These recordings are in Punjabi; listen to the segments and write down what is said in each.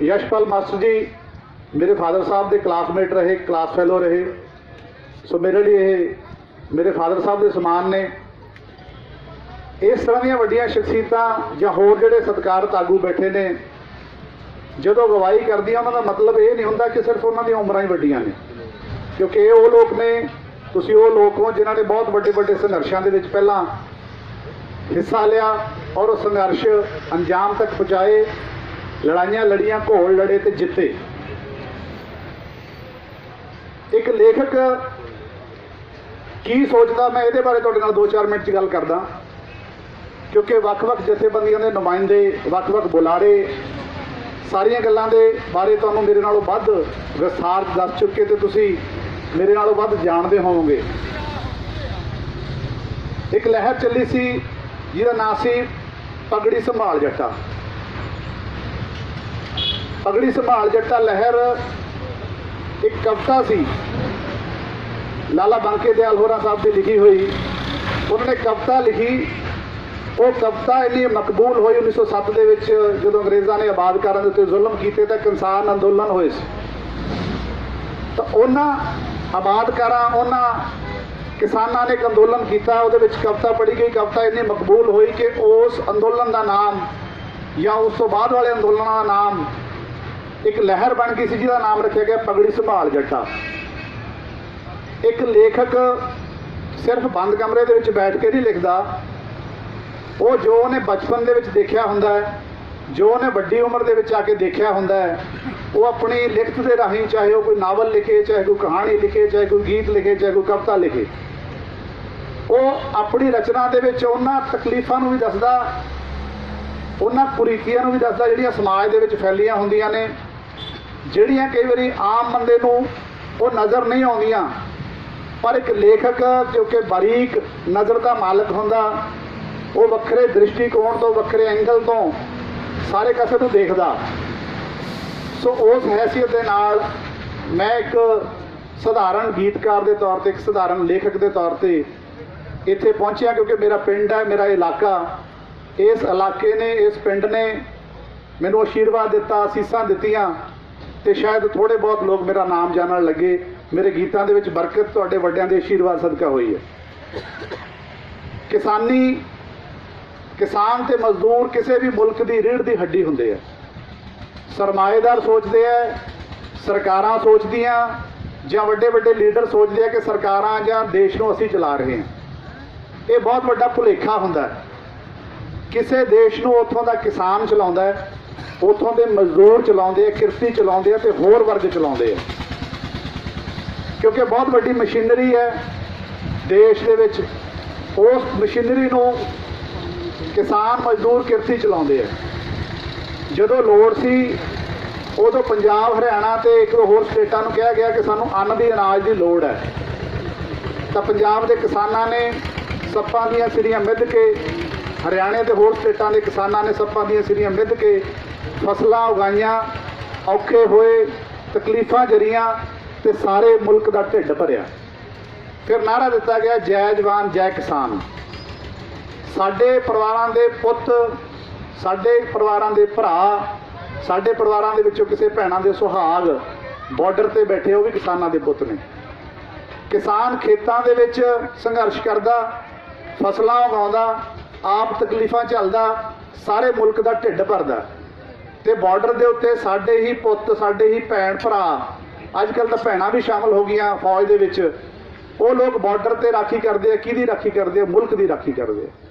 यशपाल मास्टर जी मेरे फादर साहब के क्लासमेट रहे, क्लास फैलो रहे। सो मेरे लिए मेरे फादर साहब के समान ने। इस तरह दी वड्डियां शख्सियतां या होर जिहड़े सत्कारत आगू बैठे ने जदों गवाही करदियां उन्हां दा मतलब ये नहीं हुंदा कि सिर्फ उन्हां दी उमरां ही वड्डियां ने, क्योंकि ये वो लोग ने, तुसीं वो लोग हो जिन्हां ने बहुत वड्डे वड्डे संघर्षां दे विच पहलां हिस्सा लिया और उस संघर्ष अंजाम तक पहुँचाए, लड़ाइयां लड़ियां, घोल लड़े ते जिते। एक लेखक की सोचदा, मैं ये बारे तुहाडे नाल 2-4 मिनट च गल करदा, क्योंकि वख-वख जथेबंदियां दे नुमाइंदे, वख-वख बुलारे सारियां गल्लां दे बारे तुहानूं मेरे नालों वध विस्तार दस चुके ते तुसीं मेरे नालों वध जाणदे होवोगे। एक लहर चली सी जिहदा नाम सी पगड़ी संभाल जट्टा। पगड़ी संभाल जट्टा लहर एक कविता सी, लाला बांके दयाल होरां साहब की लिखी हुई। उन्होंने कविता लिखी, वो कविता इन्नी मकबूल हुई 1907 के विच जदों अंग्रेज़ों ने आबादकारां दे उत्ते जुल्म कीते तां किसान अंदोलन होए सी। तो उन्हां आबादकारां, उन्हां किसानां ने एक अंदोलन किया, उहदे विच कविता पढ़ी गई। कविता इन्नी मकबूल हुई कि उस अंदोलन का नाम या उस तो बाद वाले अंदोलनों का नाम एक लहर बन गई सी, जिहदा नाम रखा गया पगड़ी संभाल जट्टा। एक लेखक सिर्फ बंद कमरे दे विच बैठ के नहीं लिखदा, वो जो उन्हें बचपन दे विच देखा हुंदा है, जो उन्हें वड्डी उम्र दे विच आके देखा हुंदा है, वो अपनी लिखत के राही, चाहे वो कोई नावल लिखे, चाहे कोई कहानी लिखे, चाहे कोई गीत लिखे, चाहे कोई कविता लिखे, वो अपनी रचना दे विच उन्हां तकलीफां नूं भी दसदा, उन्हां कुरीतियां नूं भी दसदा जिहड़ियां समाज दे विच फैलियां हुंदियां ने, जिहड़ियां कई वारी आम बंदे नूं वो नज़र नहीं आउंदियां। पर एक लेखक क्योंकि बारीक नज़र का मालक हुंदा, वो वक्रे दृष्टिकोण तो, वक्रे एंगल तो सारे कासे नूं देखदा। सो उस हैसियत दे नाल मैं एक सधारण गीतकार के तौर पर, एक सधारण लेखक के तौर पर इत्थे पहुंचिया, क्योंकि मेरा पिंड है, मेरा इलाका, इस इलाके ने, इस पिंड ने मैनूं आशीर्वाद दिता, असीसां दित्तियां, तो शायद थोड़े बहुत लोग मेरा नाम जानन लगे। मेरे गीतां दे विच बरकत तुहाडे वड्डियां दे आशीर्वाद सदका हुई है। किसानी, किसान ते मजदूर किसी भी मुल्क की रीढ़ की हड्डी हुंदे है। सरमाएदार सोचते हैं, सरकारां सोचदियां, जां वड्डे वड्डे लीडर सोचते हैं कि सरकारां जां देश नूं असीं चला रहे हैं। ये बहुत वड्डा भुलेखा हुंदा है। किसी देश नूं उत्थों दा किसान चलाउंदा है, उत्थों दे मजदूर चलाउंदे है, किरती चलाउंदे है, ते होर वर्ग चलाउंदे है, क्योंकि बहुत वड्डी मशीनरी है देश दे विच। उस मशीनरी नूं किसान, मजदूर, किरती चलाउंदे है। जदों लोड़ सी उदों पंजाब, हरियाणा ते एक दो होर स्टेटां नूं कहा गया कि सानूं अन्न दी, अनाज की लोड़ है, तो पंजाब के किसानां ने सप्पां दीयां सिरियां मिध के, हरियाणे के होर स्टेटां के किसानां ने सप्पां दीयां सिरियां मिध के फसलां उगाईयां, औखे होए, तकलीफां जरियां, ते सारे मुल्क का ढिड भरिया। फिर नारा दिता गया, जय जवान जय किसान। साडे परिवारां दे पुत्त, साडे परिवारां दे भरा, साडे परिवारां दे विचों किसी भैणां दे सुहाग बॉर्डर ते बैठे, वो भी किसानां दे पुत्त ने। किसान खेतां दे विच संघर्ष करदा, फसलां उगाउंदा, आप तकलीफां झलदा, सारे मुल्क का ढिड भरदा, ते बॉर्डर के उत्ते साडे ही पुत्त, साडे ही भैण भरा, अजकल तो भैणां भी शामिल हो गई फौज दे विच, वो लोग बॉर्डर ते राखी करते हैं। किहदी राखी करते हैं? मुल्क की राखी करते हैं।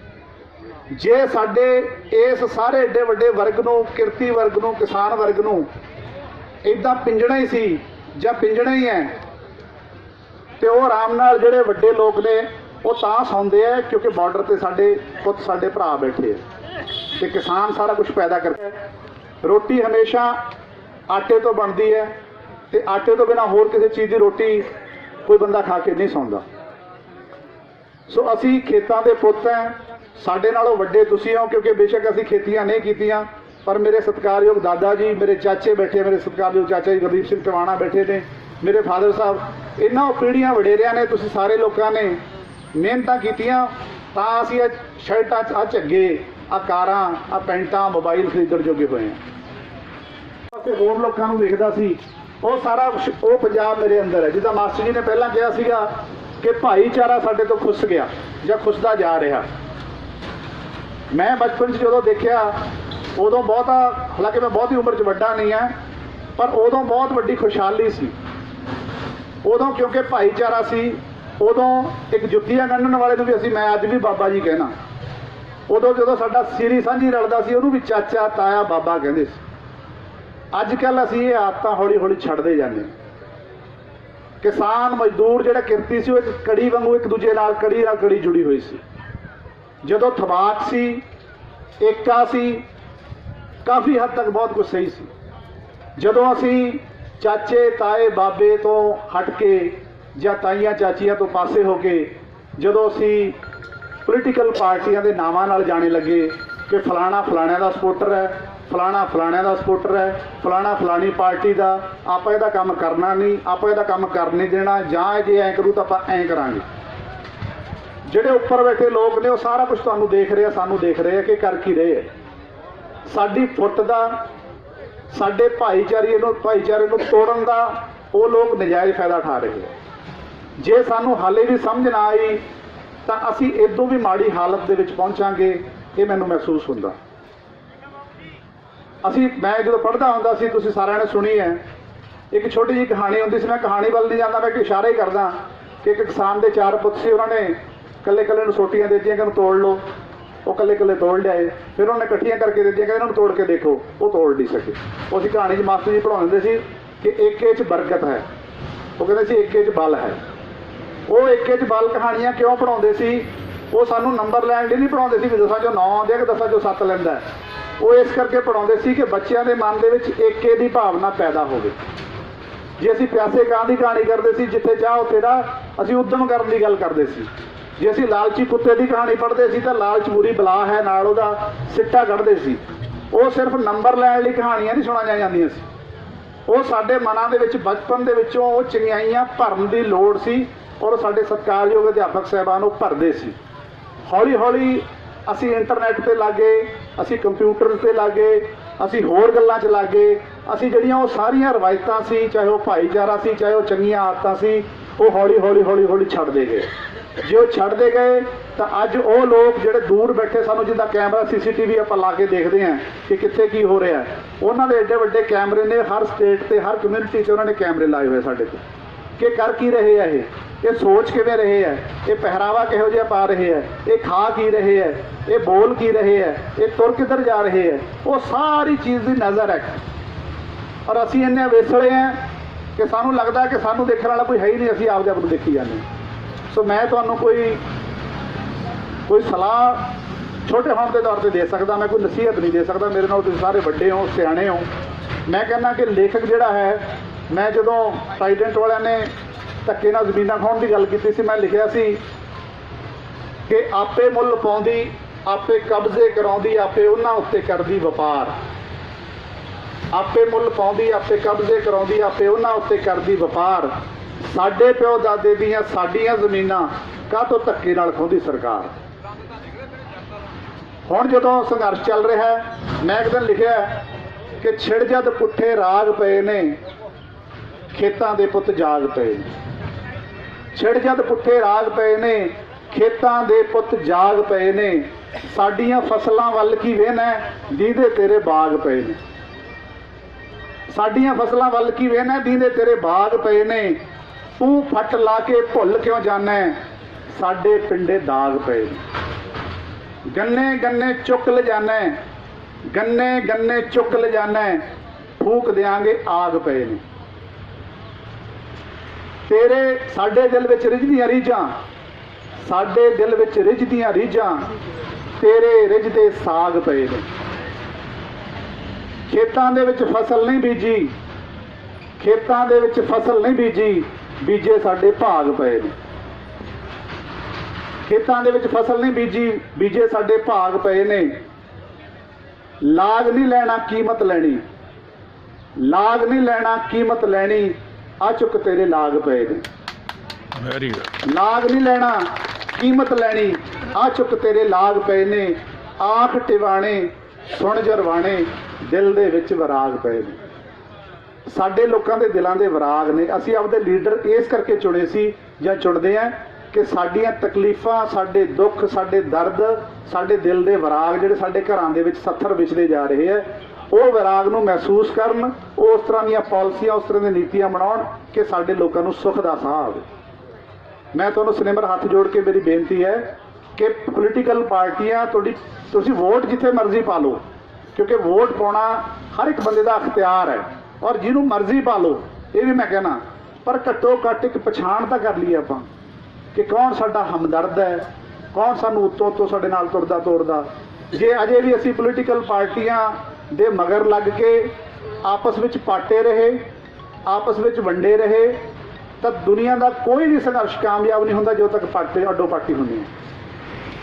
जे साडे इस सारे एडे वड्डे वर्ग नूं, किरती वर्ग नूं, किसान वर्ग नूं इदां पिंजणा ही सी जां पिंजणा ही है, तो वो आराम नाल जिहड़े वड्डे लोग ने वो तां सौंदे है क्योंकि बॉर्डर ते साडे पुत्त, साडे भरा बैठे है, ते किसान सारा कुछ पैदा करता है। रोटी हमेशा आटे तो बनती है, तो आटे तो बिना होर किसी चीज़ की रोटी कोई बंदा खा के नहीं सौंदा। सो असी खेतों के पुत्त हैं, साडे नालों वड्डे तुसीं हो, क्योंकि बेशक असी खेतियां नहीं कीतियां, पर मेरे सत्कारयोग दादा जी, मेरे चाचे बैठे, मेरे सत्कारयोग चाचा जी गुरदीप सिंह टवाणा बैठे ने, मेरे फादर साहब, इन्हों पीढ़ियां वडेरिया ने, तुसीं सारे लोगों ने मेहनत कीतियां, तां असीं शर्टां झग्गे ਆ ਕਾਰਾਂ, ਆ ਪੈਂਟਾਂ, मोबाइल खरीदण जोगे होए हैं। ते होर लोकां नूं देखदा सी, ਉਹ ਸਾਰਾ ਉਹ ਪੰਜਾਬ ਮੇਰੇ ਅੰਦਰ ਹੈ। ਜਿੱਦਾਂ ਮਾਸਟਰ ਜੀ ਨੇ ਪਹਿਲਾਂ ਕਿਹਾ ਸੀਗਾ ਕਿ ਭਾਈਚਾਰਾ ਸਾਡੇ ਤੋਂ ਖੁੱਸ ਗਿਆ ਜਾਂ ਖੁੱਸਦਾ ਜਾ ਰਿਹਾ। ਮੈਂ ਬਚਪਨ 'ਚ ਜਦੋਂ ਦੇਖਿਆ ਉਦੋਂ ਬਹੁਤਾ, ਹਾਲਾਂਕਿ ਮੈਂ ਬਹੁਤੀ ਉਮਰ 'ਚ ਵੱਡਾ ਨਹੀਂ ਹਾਂ, ਪਰ ਉਦੋਂ ਬਹੁਤ ਵੱਡੀ ਖੁਸ਼ਹਾਲੀ ਸੀ। ਉਦੋਂ ਕਿਉਂਕਿ ਭਾਈਚਾਰਾ ਸੀ, ਉਦੋਂ ਇੱਕ ਜੁੱਤੀਆਂ ਗੰਢਣ ਵਾਲੇ ਨੂੰ ਵੀ ਅਸੀਂ, ਮੈਂ ਅੱਜ ਵੀ ਬਾਬਾ ਜੀ ਕਹਿਣਾ। ਉਦੋਂ ਜਦੋਂ ਸਾਡਾ ਸੀਰੀ ਸਾਂਝੀ ਰਲਦਾ ਸੀ ਉਹਨੂੰ ਵੀ ਚਾਚਾ, ਤਾਇਆ, ਬਾਬਾ ਕਹਿੰਦੇ ਸੀ। ਅੱਜ ਕੱਲ੍ਹ ਅਸੀਂ ਇਹ ਆਦਤਾਂ ਹੌਲੀ ਹੌਲੀ ਛੱਡਦੇ ਜਾਂਦੇ। ਕਿਸਾਨ ਮਜ਼ਦੂਰ ਜਿਹੜਾ ਕਿਰਤੀ ਸੀ ਉਹ ਇੱਕ ਕੜੀ ਵਾਂਗੂ ਇੱਕ ਦੂਜੇ ਨਾਲ ਕੜੀ ਜੁੜੀ ਹੋਈ ਸੀ। ਜਦੋਂ ਥਵਾਕ ਸੀ, ਏਕਾ ਸੀ, ਕਾਫੀ ਹੱਦ ਤੱਕ ਬਹੁਤ ਕੁਝ ਸਹੀ ਸੀ। ਜਦੋਂ ਅਸੀਂ ਚਾਚੇ, ਤਾਏ, ਬਾਬੇ ਤੋਂ ਹਟ ਕੇ ਜਾਂ ਤਾਈਆਂ, ਚਾਚੀਆਂ ਤੋਂ ਪਾਸੇ ਹੋ ਕੇ ਜਦੋਂ ਅਸੀਂ ਪੋਲੀਟੀਕਲ ਪਾਰਟੀਆਂ ਦੇ ਨਾਵਾਂ ਨਾਲ ਜਾਣੇ ਲੱਗੇ ਕਿ ਫਲਾਣਾ ਫਲਾਣਿਆਂ ਦਾ ਸਪੋਰਟਰ ਹੈ, ਫਲਾਣਾ ਫਲਾਣਿਆਂ ਦਾ ਸਪੋਰਟਰ ਹੈ, ਫਲਾਣਾ ਫਲਾਣੀ ਪਾਰਟੀ ਦਾ, ਆਪਾਂ ਇਹਦਾ ਕੰਮ ਕਰਨਾ ਨਹੀਂ, ਆਪਾਂ ਇਹਦਾ ਕੰਮ ਕਰ ਨਹੀਂ ਦੇਣਾ, ਜਾਂ ਜੇ ਐਂ ਕਰੂ ਤਾਂ ਆਪਾਂ ਐਂ ਕਰਾਂਗੇ। ਜਿਹੜੇ ਉੱਪਰ ਬੈਠੇ ਲੋਕ ਨੇ ਉਹ ਸਾਰਾ ਕੁਝ ਤੁਹਾਨੂੰ ਦੇਖ ਰਹੇ ਆ, ਸਾਨੂੰ ਦੇਖ ਰਹੇ ਆ ਕਿ ਕਰ ਕੀ ਰਹੇ ਆ। ਸਾਡੀ ਫੁੱਟ ਦਾ, ਸਾਡੇ ਭਾਈਚਾਰੇ ਨੂੰ ਤੋੜਨ ਦਾ ਉਹ ਲੋਕ ਨਜਾਇਜ਼ ਫਾਇਦਾ ਉਠਾ ਰਹੇ ਆ। ਜੇ ਸਾਨੂੰ ਹਾਲੇ ਵੀ ਸਮਝ ਨਾ ਆਈ ਤਾਂ ਅਸੀਂ ਇਦੋਂ ਵੀ ਮਾੜੀ ਹਾਲਤ ਦੇ ਵਿੱਚ ਪਹੁੰਚਾਂਗੇ, ਇਹ ਮੈਨੂੰ ਮਹਿਸੂਸ ਹੁੰਦਾ। ਮੈਂ ਜਦੋਂ ਪੜ੍ਹਦਾ ਹੁੰਦਾ ਸੀ, ਤੁਸੀਂ ਸਾਰਿਆਂ ਨੇ ਸੁਣੀ ਹੈ, ਇੱਕ ਛੋਟੀ ਜਿਹੀ ਕਹਾਣੀ ਹੁੰਦੀ ਸੀ। ਮੈਂ ਕਹਾਣੀ ਵੱਲ ਨਹੀਂ ਜਾਂਦਾ, ਮੈਂ ਇੱਕ ਇਸ਼ਾਰਾ ਹੀ ਕਰਦਾ ਕਿ ਇੱਕ ਕਿਸਾਨ ਦੇ 4 ਪੁੱਤ ਸੀ। ਉਹਨਾਂ ਨੇ ਇਕੱਲੇ ਨੂੰ ਸੋਟੀਆਂ ਦੇ ਦਿੱਤੀਆਂ ਕਿ ਇਹਨੂੰ ਤੋੜ ਲਓ। ਉਹ ਇਕੱਲੇ ਤੋੜ ਲਿਆਏ। ਫਿਰ ਉਹਨੇ ਇਕੱਠੀਆਂ ਕਰਕੇ ਦਿੱਤੀਆਂ ਕਿ ਇਹਨਾਂ ਨੂੰ ਤੋੜ ਕੇ ਦੇਖੋ। ਉਹ ਤੋੜ ਨਹੀਂ ਸਕੇ। ਉਹ ਸੀ ਕਹਾਣੀ 'ਚ ਮਾਸਟਰ ਜੀ ਪੜ੍ਹਾਉਂਦੇ ਸੀ ਕਿ ਏਕੇ 'ਚ ਬਰਕਤ ਹੈ। ਉਹ ਕਹਿੰਦੇ ਸੀ ਏਕੇ 'ਚ ਬਲ ਹੈ। ਉਹ ਏਕੇ 'ਚ ਬਲ ਕਹਾਣੀਆਂ ਕਿਉਂ ਪੜ੍ਹਾਉਂਦੇ ਸੀ? ਉਹ ਸਾਨੂੰ ਨੰਬਰ ਲੈਣ ਲਈ ਨਹੀਂ ਪੜ੍ਹਾਉਂਦੇ ਸੀ ਵੀ 10 ਚੋਂ 9 ਆਉਂਦੇ ਕਿ 10 ਚੋਂ 7 ਲੈਂਦਾ। ਉਹ ਇਸ ਕਰਕੇ ਪੜ੍ਹਾਉਂਦੇ ਸੀ ਕਿ ਬੱਚਿਆਂ ਦੇ ਮਨ ਦੇ ਵਿੱਚ ਏਕੇ ਦੀ ਭਾਵਨਾ ਪੈਦਾ ਹੋਵੇ। ਜੇ ਅਸੀਂ ਪਿਆਸੇ ਕਾਂ ਦੀ ਕਹਾਣੀ ਕਰਦੇ ਸੀ, ਜਿੱਥੇ ਚਾਹ ਉੱਥੇ ਰਾਹ, ਅਸੀਂ ਉੱਦਮ ਕਰਨ ਦੀ ਗੱਲ ਕਰਦੇ ਸੀ। ਜੇ ਅਸੀਂ ਲਾਲਚੀ ਕੁੱਤੇ ਦੀ ਕਹਾਣੀ ਪੜ੍ਹਦੇ ਸੀ ਤਾਂ ਲਾਲਚ ਬੁਰੀ ਬਲਾ ਹੈ, ਨਾਲ ਉਹਦਾ ਸਿੱਟਾ ਕੱਢਦੇ ਸੀ। ਉਹ ਸਿਰਫ ਨੰਬਰ ਲੈਣ ਲਈ ਕਹਾਣੀਆਂ ਨਹੀਂ ਸੁਣਾਈਆਂ ਜਾਂਦੀਆਂ ਸੀ। ਉਹ ਸਾਡੇ ਮਨਾਂ ਦੇ ਵਿੱਚ ਬਚਪਨ ਦੇ ਵਿੱਚੋਂ ਉਹ ਚੰਗਿਆਈਆਂ ਭਰਨ ਦੀ ਲੋੜ ਸੀ, ਔਰ ਸਾਡੇ ਸਤਿਕਾਰਯੋਗ ਅਧਿਆਪਕ ਸਾਹਿਬਾਨ ਉਹ ਭਰਦੇ ਸੀ। ਹੌਲੀ ਹੌਲੀ ਅਸੀਂ ਇੰਟਰਨੈਟ 'ਤੇ ਲੱਗੇ, ਅਸੀਂ ਕੰਪਿਊਟਰ 'ਤੇ ਲੱਗੇ, ਅਸੀਂ ਹੋਰ ਗੱਲਾਂ 'ਚ ਲੱਗੇ। ਅਸੀਂ ਜਿਹੜੀਆਂ ਉਹ ਸਾਰੀਆਂ ਰਵਾਇਤਾਂ ਸੀ, ਚਾਹੇ ਉਹ ਭਾਈਚਾਰਾ ਸੀ, ਚਾਹੇ ਉਹ ਚੰਗੀਆਂ ਆਦਤਾਂ ਸੀ, ਉਹ ਹੌਲੀ ਹੌਲੀ ਛੱਡਦੇ ਗਏ। ਜੇ ਉਹ ਛੱਡਦੇ ਗਏ ਤਾਂ ਅੱਜ ਉਹ ਲੋਕ ਜਿਹੜੇ ਦੂਰ ਬੈਠੇ, ਸਾਨੂੰ ਜਿੱਦਾਂ ਕੈਮਰਾ CCTV ਆਪਾਂ ਲਾ ਕੇ ਦੇਖਦੇ ਹਾਂ ਕਿ ਕਿੱਥੇ ਕੀ ਹੋ ਰਿਹਾ, ਉਹਨਾਂ ਦੇ ਐਡੇ ਵੱਡੇ ਕੈਮਰੇ ਨੇ। ਹਰ ਸਟੇਟ ਤੇ, ਹਰ ਕਮਿਊਨਿਟੀ 'ਚ ਉਹਨਾਂ ਨੇ ਕੈਮਰੇ ਲਾਏ ਹੋਏ ਸਾਡੇ ਤੇ ਕਿ ਕਰ ਕੀ ਰਹੇ ਆ, ਇਹ ਸੋਚ ਕਿਵੇਂ ਰਹੇ ਹੈ, ਇਹ ਪਹਿਰਾਵਾ ਕਿਹੋ ਜਿਹਾ ਪਾ ਰਹੇ ਹੈ, ਇਹ ਖਾ ਕੀ ਰਹੇ ਹੈ, ਇਹ ਬੋਲ ਕੀ ਰਹੇ ਹੈ, ਇਹ ਤੁਰ ਕਿੱਧਰ ਜਾ ਰਹੇ ਹੈ। ਉਹ ਸਾਰੀ ਚੀਜ਼ ਦੀ ਨਜ਼ਰ ਹੈ। ਔਰ ਅਸੀਂ ਇੰਨੇ ਵੇਸਲੇ ਹਾਂ ਕਿ ਸਾਨੂੰ ਲੱਗਦਾ ਕਿ ਸਾਨੂੰ ਦੇਖਣ ਵਾਲਾ ਕੋਈ ਹੈ ਹੀ ਨਹੀਂ, ਅਸੀਂ ਆਪਦੇ ਆਪ ਨੂੰ ਦੇਖੀ ਜਾਂਦੇ। ਸੋ ਮੈਂ ਤੁਹਾਨੂੰ ਕੋਈ ਸਲਾਹ ਛੋਟੇ ਹੋਣ ਦੇ ਤੌਰ 'ਤੇ ਦੇ ਸਕਦਾ, ਮੈਂ ਕੋਈ ਨਸੀਹਤ ਨਹੀਂ ਦੇ ਸਕਦਾ। ਮੇਰੇ ਨਾਲ ਤੁਸੀਂ ਸਾਰੇ ਵੱਡੇ ਹੋ, ਸਿਆਣੇ ਹੋ। ਮੈਂ ਕਹਿੰਦਾ ਕਿ ਲੇਖਕ ਜਿਹੜਾ ਹੈ, ਮੈਂ ਜਦੋਂ ਟ੍ਰਾਈਡੈਂਟ ਵਾਲਿਆਂ ਨੇ ਧੱਕੇ ਨਾਲ ਜ਼ਮੀਨਾਂ ਖਾਣ ਦੀ ਗੱਲ ਕੀਤੀ ਸੀ, ਮੈਂ ਲਿਖਿਆ ਸੀ ਕਿ ਆਪੇ ਮੁੱਲ ਪਾਉਂਦੀ, ਆਪੇ ਕਬਜ਼ੇ ਕਰਾਉਂਦੀ, ਆਪੇ ਉਹਨਾਂ ਉੱਤੇ ਕਰਦੀ ਵਪਾਰ। ਆਪੇ ਮੁੱਲ ਪਾਉਂਦੀ, ਆਪੇ ਕਬਜ਼ੇ ਕਰਾਉਂਦੀ, ਆਪੇ ਉਹਨਾਂ ਉੱਤੇ ਕਰਦੀ ਵਪਾਰ। ਸਾਡੇ ਪਿਓ ਦਾਦੇ ਦੀਆਂ ਸਾਡੀਆਂ ਜ਼ਮੀਨਾਂ ਕਾਹਤੋਂ ਧੱਕੇ ਨਾਲ ਖੋਹਦੀ ਸਰਕਾਰ। ਹੁਣ ਜਦੋਂ ਸੰਘਰਸ਼ ਚੱਲ ਰਿਹਾ, ਮੈਂ ਇੱਕ ਦਿਨ ਲਿਖਿਆ ਕਿ ਛਿੜ ਜਦ ਪੁੱਠੇ ਰਾਗ ਪਏ ਨੇ, ਖੇਤਾਂ ਦੇ ਪੁੱਤ ਜਾਗ ਪਏ ਨੇ। ਛਿੜ ਜਦ ਪੁੱਠੇ ਰਾਗ ਪਏ ਨੇ, ਖੇਤਾਂ ਦੇ ਪੁੱਤ ਜਾਗ ਪਏ ਨੇ। ਸਾਡੀਆਂ ਫਸਲਾਂ ਵੱਲ ਕੀ ਵੇਖਣਾ, ਦੀਦੇ ਤੇਰੇ ਬਾਗ ਪਏ ਨੇ। ਸਾਡੀਆਂ ਫਸਲਾਂ ਵੱਲ ਕੀ ਵੇਖਣਾ, ਦੀਦੇ ਤੇਰੇ ਬਾਗ ਪਏ ਨੇ। ਤੂੰ ਫੱਟ ਲਾ ਕੇ ਭੁੱਲ ਕਿਉਂ ਜਾਣਾ, ਸਾਡੇ ਪਿੰਡੇ ਦਾਗ ਪਏ ਨੇ। ਗੰਨੇ ਚੁੱਕ ਲਿਜਾਣਾ, ਗੰਨੇ ਚੁੱਕ ਲਿਜਾਣਾ, ਫੂਕ ਦਿਆਂਗੇ ਆਗ ਪਏ ਨੇ। ਤੇਰੇ ਸਾਡੇ ਦਿਲ ਵਿੱਚ ਰਿੱਝਦੀਆਂ ਰੀਝਾਂ, ਸਾਡੇ ਦਿਲ ਵਿੱਚ ਰਿੱਝਦੀਆਂ ਰੀਝਾਂ, ਤੇਰੇ ਰਿੱਝਦੇ ਸਾਗ ਪਏ ਨੇ। ਖੇਤਾਂ ਦੇ ਵਿੱਚ ਫਸਲ ਨਹੀਂ ਬੀਜੀ, ਖੇਤਾਂ ਦੇ ਵਿੱਚ ਫਸਲ ਨਹੀਂ ਬੀਜੀ, ਬੀਜੇ ਸਾਡੇ ਭਾਗ ਪਏ ਨੇ। ਖੇਤਾਂ ਦੇ ਵਿੱਚ ਫਸਲ ਨਹੀਂ ਬੀਜੀ, ਬੀਜੇ ਸਾਡੇ ਭਾਗ ਪਏ ਨੇ। ਲਾਗ ਨਹੀਂ ਲੈਣਾ ਕੀਮਤ ਲੈਣੀ, ਲਾਗ ਨਹੀਂ ਲੈਣਾ ਕੀਮਤ ਲੈਣੀ, ਆ ਚੁੱਕ ਤੇਰੇ ਲਾਗ ਪਏ ਨੇ। Very good. ਲਾਗ ਨਹੀਂ ਲੈਣਾ ਕੀਮਤ ਲੈਣੀ, ਆ ਚੁੱਕ ਤੇਰੇ ਲਾਗ ਪਏ ਨੇ। आख टिवाणे सुन जरवाणे दिल दे विच वराग पए ने। साडे लोकां दे दिलां दे वराग ने। असीं आपदे लीडर इस करके चुने सी जां चुनदे हैं कि साडीआं तकलीफां, साडे दुख, साडे दर्द, साडे दिल दे वराग जिहड़े साडे घरां दे विच सत्थर विचदे जा रहे हैं, ਉਹ ਵਿਰਾਗ ਨੂੰ ਮਹਿਸੂਸ ਕਰਨ, ਉਸ ਤਰ੍ਹਾਂ ਦੀਆਂ ਪਾਲਿਸੀਆਂ, ਉਸ ਤਰ੍ਹਾਂ ਦੀਆਂ ਨੀਤੀਆਂ ਬਣਾਉਣ ਕਿ ਸਾਡੇ ਲੋਕਾਂ ਨੂੰ ਸੁੱਖ ਦਾ ਸਾਹ ਆਵੇ। ਮੈਂ ਤੁਹਾਨੂੰ ਸਿਨੇਮਰ ਹੱਥ ਜੋੜ ਕੇ ਮੇਰੀ ਬੇਨਤੀ ਹੈ ਕਿ ਪੋਲੀਟੀਕਲ ਪਾਰਟੀਆਂ ਤੁਸੀਂ ਵੋਟ ਜਿੱਥੇ ਮਰਜ਼ੀ ਪਾ ਲਓ, ਕਿਉਂਕਿ ਵੋਟ ਪਾਉਣਾ ਹਰ ਇੱਕ ਬੰਦੇ ਦਾ ਅਖਤਿਆਰ ਹੈ ਔਰ ਜਿਹਨੂੰ ਮਰਜ਼ੀ ਪਾ ਲਓ, ਇਹ ਵੀ ਮੈਂ ਕਹਿਣਾ, ਪਰ ਘੱਟੋ ਘੱਟ ਇੱਕ ਪਛਾਣ ਤਾਂ ਕਰ ਲਈਏ ਆਪਾਂ ਕਿ ਕੌਣ ਸਾਡਾ ਹਮਦਰਦ ਹੈ, ਕੌਣ ਸਾਨੂੰ ਉੱਤੋਂ ਉੱਤੋਂ ਸਾਡੇ ਨਾਲ ਤੁਰਦਾ ਤੋਰਦਾ। ਜੇ ਅਜੇ ਵੀ ਅਸੀਂ ਪੋਲੀਟੀਕਲ ਪਾਰਟੀਆਂ ਦੇ ਮਗਰ ਲੱਗ ਕੇ ਆਪਸ ਵਿੱਚ ਪਾਟੇ ਰਹੇ, ਆਪਸ ਵਿੱਚ ਵੰਡੇ ਰਹੇ, ਤਾਂ ਦੁਨੀਆ ਦਾ ਕੋਈ ਵੀ ਸੰਘਰਸ਼ ਕਾਮਯਾਬ ਨਹੀਂ ਹੁੰਦਾ ਜਦੋਂ ਤੱਕ ਪਾਟੇ ਅੱਡੋ ਪਾਟੀ ਹੁੰਦੀ ਹੈ।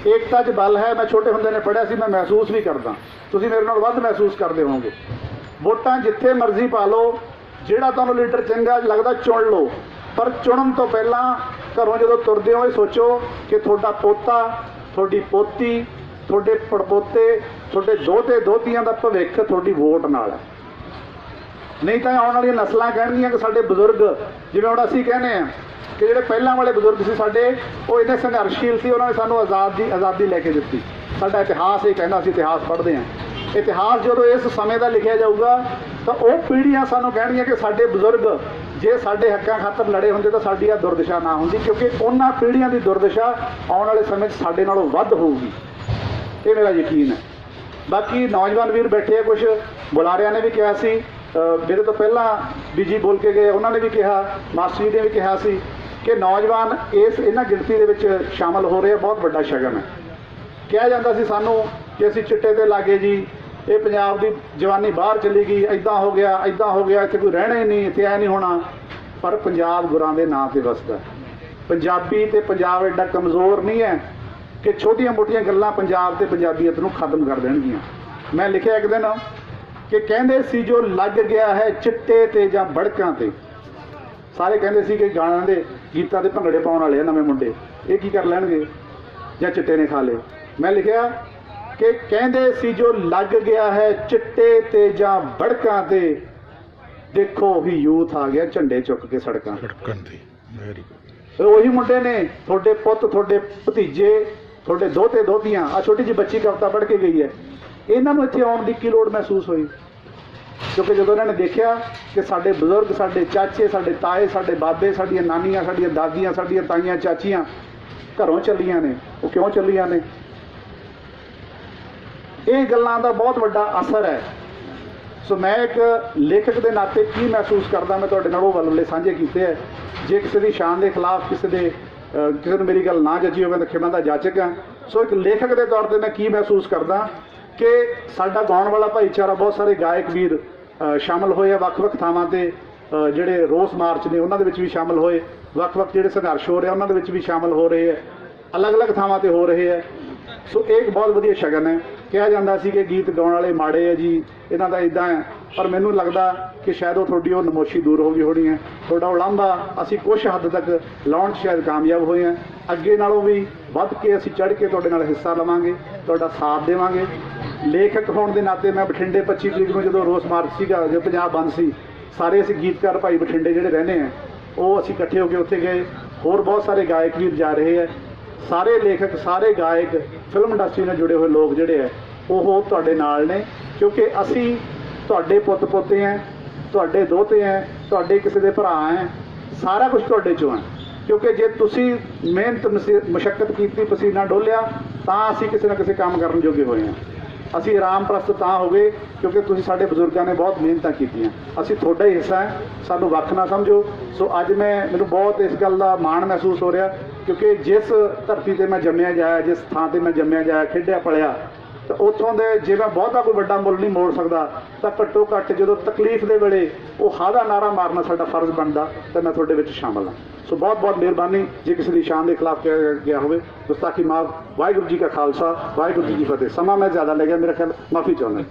ਏਕਤਾ 'ਚ ਬਲ ਹੈ। ਮੈਂ ਛੋਟੇ ਹੁੰਦੇ ਨੇ ਪੜ੍ਹਿਆ ਸੀ, ਮੈਂ ਮਹਿਸੂਸ ਵੀ ਕਰਦਾ, ਤੁਸੀਂ ਮੇਰੇ ਨਾਲ ਵੱਧ ਮਹਿਸੂਸ ਕਰਦੇ ਹੋਵੋਗੇ। ਵੋਟਾਂ ਜਿੱਥੇ ਮਰਜ਼ੀ ਪਾ ਲਓ, ਜਿਹੜਾ ਤੁਹਾਨੂੰ ਲੀਡਰ ਚੰਗਾ ਲੱਗਦਾ ਚੁਣ ਲਓ, ਪਰ ਚੁਣਨ ਤੋਂ ਪਹਿਲਾਂ ਘਰੋਂ ਜਦੋਂ ਤੁਰਦੇ ਹੋ ਇਹ ਸੋਚੋ ਕਿ ਤੁਹਾਡਾ ਪੋਤਾ, ਤੁਹਾਡੀ ਪੋਤੀ, ਤੁਹਾਡੇ ਪੜਪੋਤੇ, ਤੁਹਾਡੇ ਦੋਤੇ ਦੋਤੀਆਂ ਦਾ ਭਵਿੱਖ ਤੁਹਾਡੀ ਵੋਟ ਨਾਲ ਹੈ। ਨਹੀਂ ਤਾਂ ਆਉਣ ਵਾਲੀਆਂ ਨਸਲਾਂ ਕਹਿਣਗੀਆਂ ਕਿ ਸਾਡੇ ਬਜ਼ੁਰਗ, ਜਿਵੇਂ ਹੁਣ ਅਸੀਂ ਕਹਿੰਦੇ ਹਾਂ ਕਿ ਜਿਹੜੇ ਪਹਿਲਾਂ ਵਾਲੇ ਬਜ਼ੁਰਗ ਸੀ ਸਾਡੇ, ਉਹ ਇੰਨੇ ਸੰਘਰਸ਼ਸ਼ੀਲ ਸੀ, ਉਹਨਾਂ ਨੇ ਸਾਨੂੰ ਆਜ਼ਾਦੀ ਲੈ ਕੇ ਦਿੱਤੀ। ਸਾਡਾ ਇਤਿਹਾਸ ਇਹ ਕਹਿੰਦਾ, ਅਸੀਂ ਇਤਿਹਾਸ ਪੜ੍ਹਦੇ ਹਾਂ। ਇਤਿਹਾਸ ਜਦੋਂ ਇਸ ਸਮੇਂ ਦਾ ਲਿਖਿਆ ਜਾਊਗਾ ਤਾਂ ਉਹ ਪੀੜ੍ਹੀਆਂ ਸਾਨੂੰ ਕਹਿਣਗੀਆਂ ਕਿ ਸਾਡੇ ਬਜ਼ੁਰਗ ਜੇ ਸਾਡੇ ਹੱਕਾਂ ਖਾਤਰ ਲੜੇ ਹੁੰਦੇ ਤਾਂ ਸਾਡੀ ਆ ਦੁਰਦਸ਼ਾ ਨਾ ਹੁੰਦੀ, ਕਿਉਂਕਿ ਉਹਨਾਂ ਪੀੜ੍ਹੀਆਂ ਦੀ ਦੁਰਦਸ਼ਾ ਆਉਣ ਵਾਲੇ ਸਮੇਂ 'ਚ ਸਾਡੇ ਨਾਲੋਂ ਵੱਧ ਹੋਊਗੀ। ਇਹ ਮੇਰਾ ਯਕੀਨ ਹੈ। ਬਾਕੀ ਨੌਜਵਾਨ ਵੀਰ ਬੈਠੇ ਆ, ਕੁਛ ਬੁਲਾਰਿਆਂ ਨੇ ਵੀ ਕਿਹਾ ਸੀ, ਮੇਰੇ ਤੋਂ ਪਹਿਲਾਂ ਬੀਜੀ ਬੋਲ ਕੇ ਗਏ, ਉਹਨਾਂ ਨੇ ਵੀ ਕਿਹਾ, ਮਾਸਟਰ ਜੀ ਨੇ ਵੀ ਕਿਹਾ ਸੀ ਕਿ ਨੌਜਵਾਨ ਇਹਨਾਂ ਗਿਣਤੀ ਦੇ ਵਿੱਚ ਸ਼ਾਮਲ ਹੋ ਰਹੇ ਆ, ਬਹੁਤ ਵੱਡਾ ਸ਼ਗਨ ਹੈ। ਕਿਹਾ ਜਾਂਦਾ ਸੀ ਸਾਨੂੰ ਕਿ ਅਸੀਂ ਚਿੱਟੇ 'ਤੇ ਲਾਗੇ ਜੀ, ਇਹ ਪੰਜਾਬ ਦੀ ਜਵਾਨੀ ਬਾਹਰ ਚਲੀ ਗਈ, ਇੱਦਾਂ ਹੋ ਗਿਆ, ਇੱਦਾਂ ਹੋ ਗਿਆ, ਇੱਥੇ ਕੋਈ ਰਹਿਣਾ ਹੀ ਨਹੀਂ, ਇੱਥੇ ਐ ਨਹੀਂ ਹੋਣਾ। ਪਰ ਪੰਜਾਬ ਗੁਰਾਂ ਦੇ ਨਾਂ 'ਤੇ ਵਸਦਾ। ਪੰਜਾਬੀ ਤੇ ਪੰਜਾਬ ਐਡਾ ਕਮਜ਼ੋਰ ਨਹੀਂ ਹੈ ਕਿ ਛੋਟੀਆਂ ਮੋਟੀਆਂ ਗੱਲਾਂ ਪੰਜਾਬ ਤੇ ਪੰਜਾਬੀਅਤ ਨੂੰ ਖਤਮ ਕਰ ਦੇਣਗੀਆਂ। ਮੈਂ ਲਿਖਿਆ ਇੱਕ ਦਿਨ ਕਿ ਕਹਿੰਦੇ ਸੀ ਜੋ ਲੱਗ ਗਿਆ ਹੈ ਚਿੱਟੇ ਤੇ ਜਾਂ ਬੜਕਾਂ ਤੇ, ਸਾਰੇ ਕਹਿੰਦੇ ਸੀ ਕਿ ਗਾਣਿਆਂ ਦੇ ਗੀਤਾਂ ਦੇ ਭੰਗੜੇ ਪਾਉਣ ਵਾਲੇ ਆ ਨਵੇਂ ਮੁੰਡੇ, ਇਹ ਕੀ ਕਰ ਲੈਣਗੇ ਜਾਂ ਚਿੱਟੇ ਨੇ ਖਾ ਲਏ। ਮੈਂ ਲਿਖਿਆ ਕਿ ਕਹਿੰਦੇ ਸੀ ਜੋ ਲੱਗ ਗਿਆ ਹੈ ਚਿੱਟੇ ਤੇ ਜਾਂ ਬੜਕਾਂ ਤੇ, ਦੇਖੋ ਉਹੀ ਯੂਥ ਆ ਗਿਆ ਝੰਡੇ ਚੁੱਕ ਕੇ ਸੜਕਾਂ ਤੇ। ਉਹੀ ਮੁੰਡੇ ਨੇ, ਤੁਹਾਡੇ ਪੁੱਤ, ਤੁਹਾਡੇ ਭਤੀਜੇ, ਤੁਹਾਡੇ ਦੋਤੇ ਦੋਤੀਆਂ। ਆ ਛੋਟੀ ਜਿਹੀ ਬੱਚੀ ਕਵਿਤਾ ਪੜ੍ਹ ਕੇ ਗਈ ਹੈ, ਇਹਨਾਂ ਨੂੰ ਇੱਥੇ ਆਉਣ ਦੀ ਕੀ ਲੋੜ ਮਹਿਸੂਸ ਹੋਈ? ਕਿਉਂਕਿ ਜਦੋਂ ਇਹਨਾਂ ਨੇ ਦੇਖਿਆ ਕਿ ਸਾਡੇ ਬਜ਼ੁਰਗ, ਸਾਡੇ ਚਾਚੇ, ਸਾਡੇ ਤਾਏ, ਸਾਡੇ ਬਾਬੇ, ਸਾਡੀਆਂ ਨਾਨੀਆਂ, ਸਾਡੀਆਂ ਦਾਦੀਆਂ, ਸਾਡੀਆਂ ਤਾਈਆਂ, ਚਾਚੀਆਂ ਘਰੋਂ ਚੱਲੀਆਂ ਨੇ। ਉਹ ਕਿਉਂ ਚੱਲੀਆਂ ਨੇ? ਇਹ ਗੱਲਾਂ ਦਾ ਬਹੁਤ ਵੱਡਾ ਅਸਰ ਹੈ। ਸੋ ਮੈਂ ਇੱਕ ਲੇਖਕ ਦੇ ਨਾਤੇ ਕੀ ਮਹਿਸੂਸ ਕਰਦਾ, ਮੈਂ ਤੁਹਾਡੇ ਨਾਲ ਉਹ ਵੱਲੇ ਸਾਂਝੇ ਕੀਤੇ ਹੈ। ਜੇ ਕਿਸੇ ਦੀ ਸ਼ਾਨ ਦੇ ਖਿਲਾਫ ਕਿਸੇ ਨੂੰ ਮੇਰੀ ਗੱਲ ਨਾ ਜੱਜੀ ਹੋਵੇ ਤਾਂ ਖਿਮਾ ਦਾ ਜਾਚਕ ਹਾਂ। ਸੋ ਇੱਕ ਲੇਖਕ ਦੇ ਤੌਰ 'ਤੇ ਮੈਂ ਕੀ ਮਹਿਸੂਸ ਕਰਦਾ ਕਿ ਸਾਡਾ ਗਾਉਣ ਵਾਲਾ ਭਾਈਚਾਰਾ, ਬਹੁਤ ਸਾਰੇ ਗਾਇਕ ਵੀਰ ਸ਼ਾਮਲ ਹੋਏ ਆ ਵੱਖ-ਵੱਖ ਥਾਵਾਂ 'ਤੇ। ਜਿਹੜੇ ਰੋਸ ਮਾਰਚ ਨੇ ਉਹਨਾਂ ਦੇ ਵਿੱਚ ਵੀ ਸ਼ਾਮਲ ਹੋਏ, ਵੱਖ-ਵੱਖ ਜਿਹੜੇ ਸੰਘਰਸ਼ ਹੋ ਰਹੇ ਉਹਨਾਂ ਦੇ ਵਿੱਚ ਵੀ ਸ਼ਾਮਲ ਹੋ ਰਹੇ ਹੈ, ਅਲੱਗ-ਅਲੱਗ ਥਾਵਾਂ 'ਤੇ ਹੋ ਰਹੇ ਹੈ। ਸੋ ਇਹ ਇੱਕ ਬਹੁਤ ਵਧੀਆ ਸ਼ਗਨ ਹੈ। ਕਿਹਾ ਜਾਂਦਾ ਸੀ ਕਿ ਗੀਤ ਗਾਉਣ ਵਾਲੇ ਮਾੜੇ ਹੈ ਜੀ, ਇਹਨਾਂ ਦਾ ਇੱਦਾਂ ਹੈ, ਪਰ ਮੈਨੂੰ ਲੱਗਦਾ ਕਿ ਸ਼ਾਇਦ ਉਹ ਤੁਹਾਡੀ ਉਹ ਨਮੋਸ਼ੀ ਦੂਰ ਹੋ ਗਈ ਹੋਣੀ ਹੈ। ਤੁਹਾਡਾ ਉਲਾਂਭਾ ਅਸੀਂ ਕੁਛ ਹੱਦ ਤੱਕ ਲਾਉਣ 'ਚ ਸ਼ਾਇਦ ਕਾਮਯਾਬ ਹੋਏ ਹਾਂ। ਅੱਗੇ ਨਾਲੋਂ ਵੀ ਵੱਧ ਕੇ ਅਸੀਂ ਚੜ੍ਹ ਕੇ ਤੁਹਾਡੇ ਨਾਲ ਹਿੱਸਾ ਲਵਾਂਗੇ, ਤੁਹਾਡਾ ਸਾਥ ਦੇਵਾਂਗੇ। ਲੇਖਕ ਹੋਣ ਦੇ ਨਾਤੇ ਮੈਂ ਬਠਿੰਡੇ 25 ਤਰੀਕ ਨੂੰ ਜਦੋਂ ਰੋਸ ਮਾਰਚ ਸੀਗਾ, ਜਦੋਂ ਪੰਜਾਬ ਬੰਦ ਸੀ, ਸਾਰੇ ਅਸੀਂ ਗੀਤਕਾਰ ਭਾਈ ਬਠਿੰਡੇ ਜਿਹੜੇ ਰਹਿੰਦੇ ਆ, ਉਹ ਅਸੀਂ ਇਕੱਠੇ ਹੋ ਕੇ ਉੱਥੇ ਗਏ। ਹੋਰ ਬਹੁਤ ਸਾਰੇ ਗਾਇਕ ਵੀਰ ਜਾ ਰਹੇ ਹੈ। ਸਾਰੇ ਲੇਖਕ, ਸਾਰੇ ਗਾਇਕ, ਫਿਲਮ ਇੰਡਸਟਰੀ ਨਾਲ ਜੁੜੇ ਹੋਏ ਲੋਕ ਜਿਹੜੇ ਹੈ ਉਹ ਤੁਹਾਡੇ ਨਾਲ ਨੇ, ਕਿਉਂਕਿ ਅਸੀਂ ਤੁਹਾਡੇ ਪੁੱਤ ਪੋਤੇ ਹੈ, ਤੁਹਾਡੇ ਦੋਤੇ ਹੈ, ਤੁਹਾਡੇ ਕਿਸੇ ਦੇ ਭਰਾ ਹੈ, ਸਾਰਾ ਕੁਝ ਤੁਹਾਡੇ 'ਚੋਂ ਹੈ। ਕਿਉਂਕਿ ਜੇ ਤੁਸੀਂ ਮਿਹਨਤ ਮੁਸ਼ੱਕਤ ਕੀਤੀ, ਪਸੀਨਾ ਡੋਲਿਆ, ਤਾਂ ਅਸੀਂ ਕਿਸੇ ਨਾ ਕਿਸੇ ਕੰਮ ਕਰਨ ਜੋਗੇ ਹੋਏ ਹਾਂ। ਅਸੀਂ ਆਰਾਮ ਪ੍ਰਸਤ ਤਾਂ ਹੋ ਗਏ ਕਿਉਂਕਿ ਤੁਸੀਂ ਸਾਡੇ ਬਜ਼ੁਰਗਾਂ ਨੇ ਬਹੁਤ ਮਿਹਨਤਾਂ ਕੀਤੀਆਂ। ਅਸੀਂ ਤੁਹਾਡਾ ਹੀ ਹਿੱਸਾ ਹੈ, ਸਾਨੂੰ ਵੱਖ ਨਾ ਸਮਝੋ। ਸੋ ਅੱਜ ਮੈਨੂੰ ਬਹੁਤ ਇਸ ਗੱਲ ਦਾ ਮਾਣ ਮਹਿਸੂਸ ਹੋ ਰਿਹਾ ਕਿਉਂਕਿ ਜਿਸ ਧਰਤੀ 'ਤੇ ਮੈਂ ਜੰਮਿਆ ਜਾਇਆ, ਜਿਸ ਥਾਂ 'ਤੇ ਮੈਂ ਜੰਮਿਆ ਜਾਇਆ, ਖੇਡਿਆ ਪਲਿਆ, ਤਾਂ ਉੱਥੋਂ ਦੇ ਜੇ ਮੈਂ ਬਹੁਤਾ ਕੋਈ ਵੱਡਾ ਮੁੱਲ ਨਹੀਂ ਮੋੜ ਸਕਦਾ, ਤਾਂ ਘੱਟੋ ਘੱਟ ਜਦੋਂ ਤਕਲੀਫ ਦੇ ਵੇਲੇ ਉਹ ਹਾਦਾ ਨਾਰਾ ਮਾਰਨਾ ਸਾਡਾ ਫਰਜ਼ ਬਣਦਾ, ਤਾਂ ਮੈਂ ਤੁਹਾਡੇ ਵਿੱਚ ਸ਼ਾਮਲ ਹਾਂ। ਸੋ ਬਹੁਤ ਬਹੁਤ ਮਿਹਰਬਾਨੀ। ਜੇ ਕਿਸੇ ਦੀ ਸ਼ਾਨ ਦੇ ਖਿਲਾਫ ਕਿਹਾ ਗਿਆ ਹੋਵੇ, ਗੁਸਤਾਖੀ ਮਾਫ। ਵਾਹਿਗੁਰੂ ਜੀ ਕਾ ਖਾਲਸਾ, ਵਾਹਿਗੁਰੂ ਜੀ ਕੀ ਫਤਿਹ। ਸਮਾਂ ਮੈਂ ਜ਼ਿਆਦਾ ਲੈ ਗਿਆ, ਮੇਰਾ ਖਿਆਲ ਮਾਫੀ ਚਾਹੁੰਦਾ।